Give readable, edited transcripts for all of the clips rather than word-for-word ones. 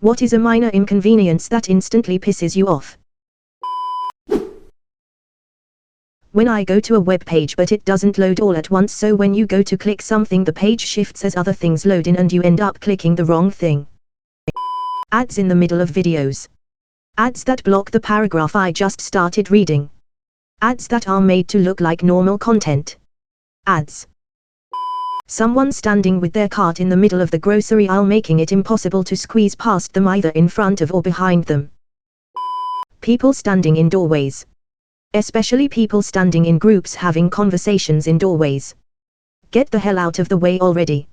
What is a minor inconvenience that instantly pisses you off? When I go to a web page but it doesn't load all at once, so when you go to click something the page shifts as other things load in and you end up clicking the wrong thing. Ads in the middle of videos. Ads that block the paragraph I just started reading. Ads that are made to look like normal content. Ads. Someone standing with their cart in the middle of the grocery aisle, making it impossible to squeeze past them either in front of or behind them. People standing in doorways. Especially people standing in groups having conversations in doorways. Get the hell out of the way already.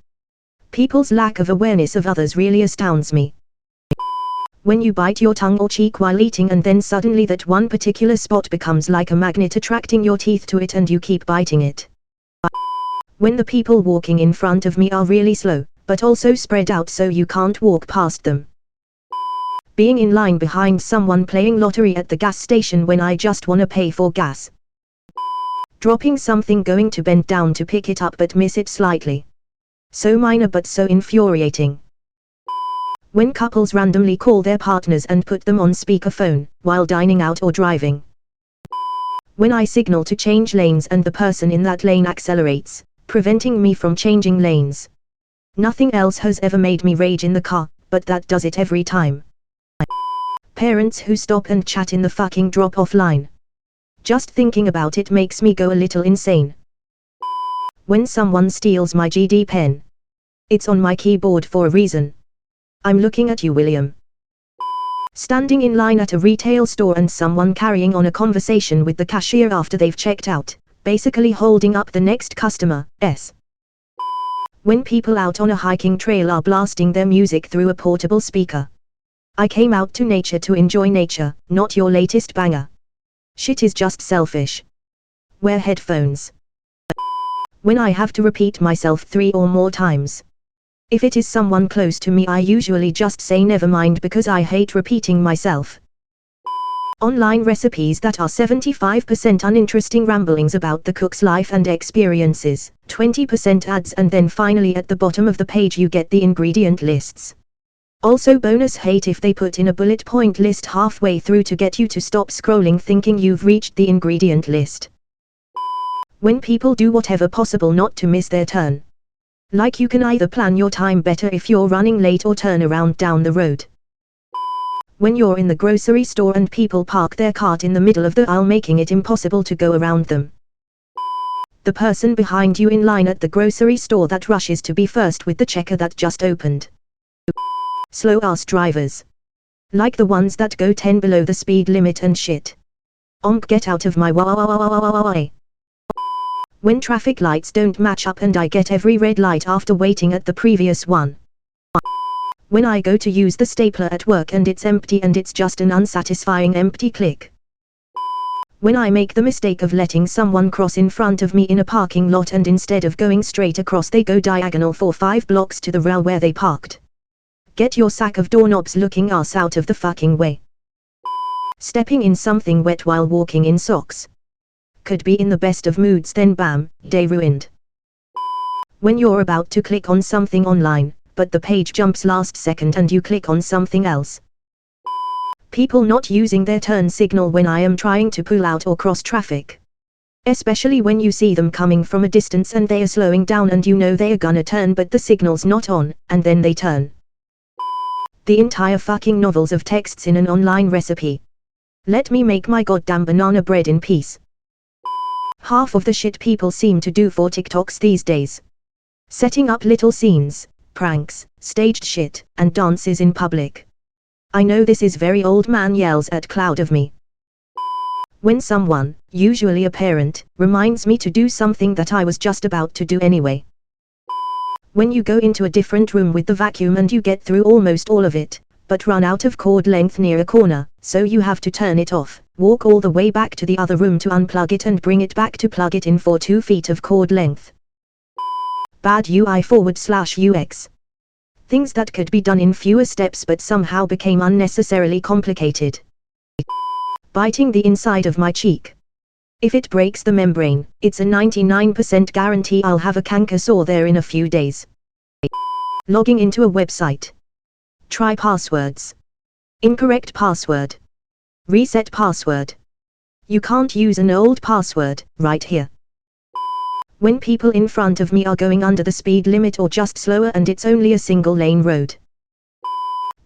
People's lack of awareness of others really astounds me. When you bite your tongue or cheek while eating and then suddenly that one particular spot becomes like a magnet attracting your teeth to it and you keep biting it. When the people walking in front of me are really slow, but also spread out so you can't walk past them. Being in line behind someone playing lottery at the gas station when I just wanna pay for gas. Dropping something, going to bend down to pick it up but miss it slightly. So minor but so infuriating. When couples randomly call their partners and put them on speakerphone, while dining out or driving. When I signal to change lanes and the person in that lane accelerates, preventing me from changing lanes. Nothing else has ever made me rage in the car, but that does it every time. Parents who stop and chat in the fucking drop-off line. Just thinking about it makes me go a little insane. When someone steals my GD pen. It's on my keyboard for a reason. I'm looking at you, William. Standing in line at a retail store and someone carrying on a conversation with the cashier after they've checked out, basically holding up the next customer. When people out on a hiking trail are blasting their music through a portable speaker. I came out to nature to enjoy nature, not your latest banger. Shit is just selfish. Wear headphones. When I have to repeat myself 3 or more times. If it is someone close to me I usually just say never mind because I hate repeating myself. Online recipes that are 75% uninteresting ramblings about the cook's life and experiences, 20% ads, and then finally at the bottom of the page you get the ingredient lists. Also bonus hate if they put in a bullet point list halfway through to get you to stop scrolling thinking you've reached the ingredient list. When people do whatever possible not to miss their turn. Like you can either plan your time better if you're running late or turn around down the road. When you're in the grocery store and people park their cart in the middle of the aisle making it impossible to go around them. The person behind you in line at the grocery store that rushes to be first with the checker that just opened. Slow-ass drivers. Like the ones that go 10 below the speed limit and shit. Get out of my way. When traffic lights don't match up and I get every red light after waiting at the previous one. When I go to use the stapler at work and it's empty and it's just an unsatisfying empty click. When I make the mistake of letting someone cross in front of me in a parking lot and instead of going straight across they go diagonal for 5 blocks to the rail where they parked. Get your sack of doorknobs looking ass out of the fucking way. Stepping in something wet while walking in socks. Could be in the best of moods, then bam, day ruined. When you're about to click on something online, but the page jumps last second and you click on something else. People not using their turn signal when I am trying to pull out or cross traffic. Especially when you see them coming from a distance and they are slowing down and you know they are gonna turn but the signal's not on, and then they turn. The entire fucking novels of texts in an online recipe. Let me make my goddamn banana bread in peace. Half of the shit people seem to do for TikToks these days. Setting up little scenes, pranks, staged shit, and dances in public. I know this is very old man yells at cloud of me. When someone, usually a parent, reminds me to do something that I was just about to do anyway. When you go into a different room with the vacuum and you get through almost all of it, but run out of cord length near a corner, so you have to turn it off, walk all the way back to the other room to unplug it and bring it back to plug it in for 2 feet of cord length. Bad UI/UX. Things that could be done in fewer steps but somehow became unnecessarily complicated. Biting the inside of my cheek. If it breaks the membrane, it's a 99% guarantee I'll have a canker sore there in a few days. Logging into a website. Try passwords. Incorrect password. Reset password. You can't use an old password, right here. When people in front of me are going under the speed limit or just slower and it's only a single lane road.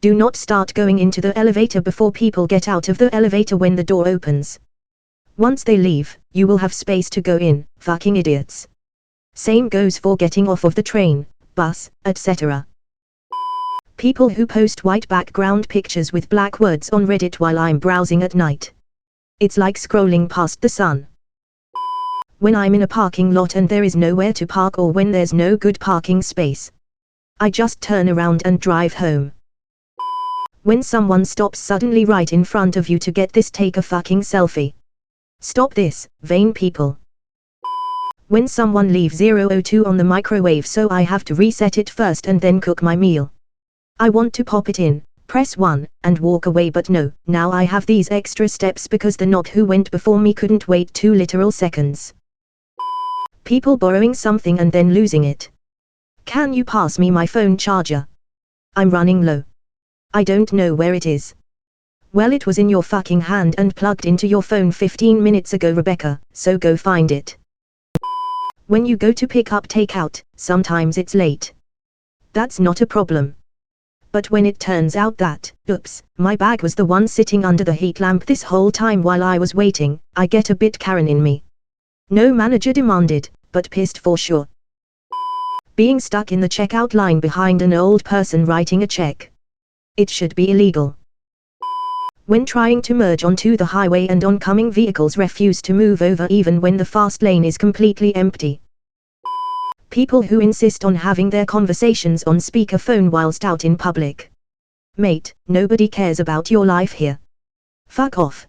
Do not start going into the elevator before people get out of the elevator when the door opens. Once they leave, you will have space to go in, fucking idiots. Same goes for getting off of the train, bus, etc. People who post white background pictures with black words on Reddit while I'm browsing at night. It's like scrolling past the sun. When I'm in a parking lot and there is nowhere to park or when there's no good parking space, I just turn around and drive home. When someone stops suddenly right in front of you to get this, take a fucking selfie. Stop this, vain people. When someone leaves 002 on the microwave so I have to reset it first and then cook my meal. I want to pop it in, press 1, and walk away, but no, now I have these extra steps because the knob who went before me couldn't wait 2 literal seconds. People borrowing something and then losing it. Can you pass me my phone charger? I'm running low. I don't know where it is. Well, it was in your fucking hand and plugged into your phone 15 minutes ago, Rebecca, so go find it. When you go to pick up takeout, sometimes it's late. That's not a problem. But when it turns out that, oops, my bag was the one sitting under the heat lamp this whole time while I was waiting, I get a bit Karen in me. No manager demanded, but pissed for sure. Being stuck in the checkout line behind an old person writing a check. It should be illegal. When trying to merge onto the highway and oncoming vehicles refuse to move over even when the fast lane is completely empty. People who insist on having their conversations on speakerphone whilst out in public. Mate, nobody cares about your life here. Fuck off.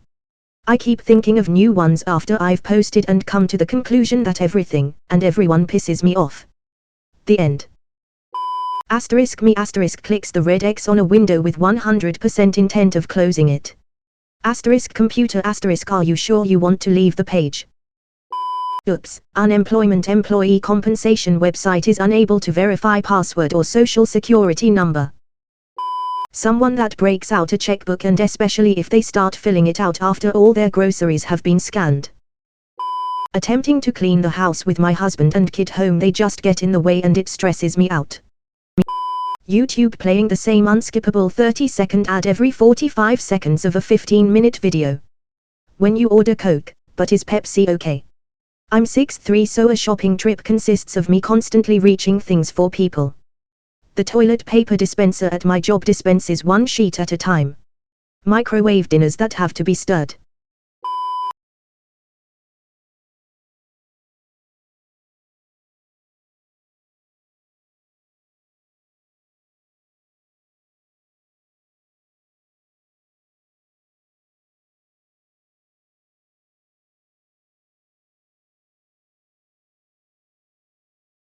I keep thinking of new ones after I've posted and come to the conclusion that everything and everyone pisses me off. The end. *Me* clicks the red X on a window with 100% intent of closing it. *computer*, are you sure you want to leave the page? Oops, unemployment employee compensation website is unable to verify password or social security number. Someone that breaks out a checkbook, and especially if they start filling it out after all their groceries have been scanned. Attempting to clean the house with my husband and kid home, they just get in the way and it stresses me out. YouTube playing the same unskippable 30-second ad every 45 seconds of a 15-minute video. When you order Coke, but is Pepsi okay? I'm 6'3", so a shopping trip consists of me constantly reaching things for people. The toilet paper dispenser at my job dispenses one sheet at a time. Microwave dinners that have to be stirred.